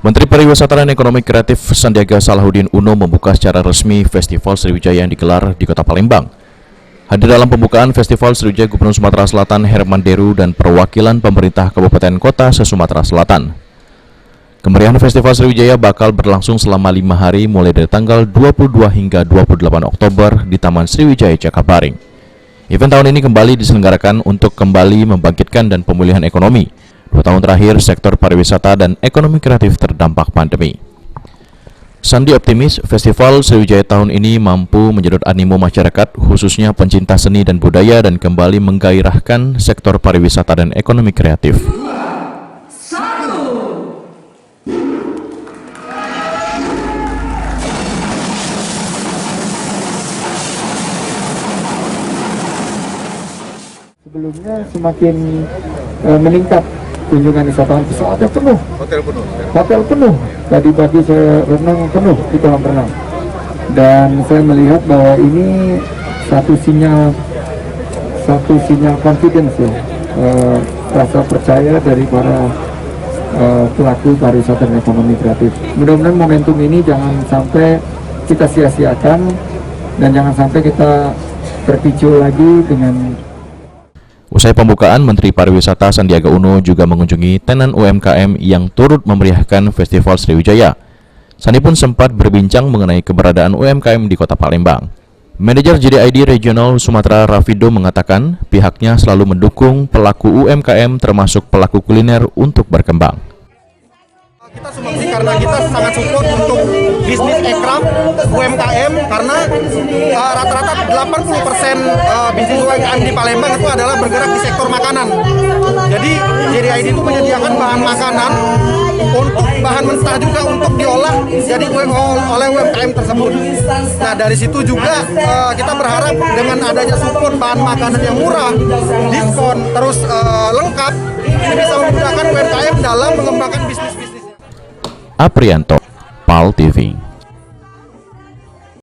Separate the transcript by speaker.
Speaker 1: Menteri Pariwisata dan Ekonomi Kreatif Sandiaga Salahuddin Uno membuka secara resmi Festival Sriwijaya yang digelar di Kota Palembang. Hadir dalam pembukaan Festival Sriwijaya Gubernur Sumatera Selatan Herman Deru dan perwakilan pemerintah Kabupaten Kota se-Sumatera Selatan. Kemeriahan Festival Sriwijaya bakal berlangsung selama 5 hari mulai dari tanggal 22 hingga 28 Oktober di Taman Sriwijaya Jakabaring. Event tahun ini kembali diselenggarakan untuk kembali membangkitkan dan pemulihan ekonomi. 2 tahun terakhir, sektor pariwisata dan ekonomi kreatif terdampak pandemi. Sandi optimis Festival Sriwijaya tahun ini mampu menjedot animo masyarakat, khususnya pencinta seni dan budaya, dan kembali menggairahkan sektor pariwisata dan ekonomi kreatif.
Speaker 2: Sebelumnya semakin meningkat kunjungan wisatawan, pesawatnya penuh, hotel penuh. Tadi pagi saya renang penuh di kolam renang, dan saya melihat bahwa ini satu sinyal confidence ya, rasa percaya dari para pelaku pariwisata dan ekonomi kreatif. Mudah-mudahan momentum ini jangan sampai kita sia-siakan dan jangan sampai kita terpicu lagi dengan.
Speaker 1: Usai pembukaan, Menteri Pariwisata Sandiaga Uno juga mengunjungi tenan UMKM yang turut memeriahkan Festival Sriwijaya. Sandi pun sempat berbincang mengenai keberadaan UMKM di Kota Palembang. Manajer JDID Regional Sumatera Rafido mengatakan pihaknya selalu mendukung pelaku UMKM termasuk pelaku kuliner untuk berkembang.
Speaker 3: Kita sumbangsi karena kita sangat support untuk bisnis ekraf UMKM, karena rata-rata 80% bisnis UMKM di Palembang itu adalah bergerak di sektor makanan. Jadi JDID itu menyediakan bahan makanan untuk bahan mentah juga untuk diolah jadi oleh UMKM tersebut. Nah, dari situ juga kita berharap dengan adanya support bahan makanan yang murah, diskon, terus lengkap, ini bisa memudahkan UMKM dalam mengembangkan bisnis-bisnis.
Speaker 1: Aprianto, PAL TV.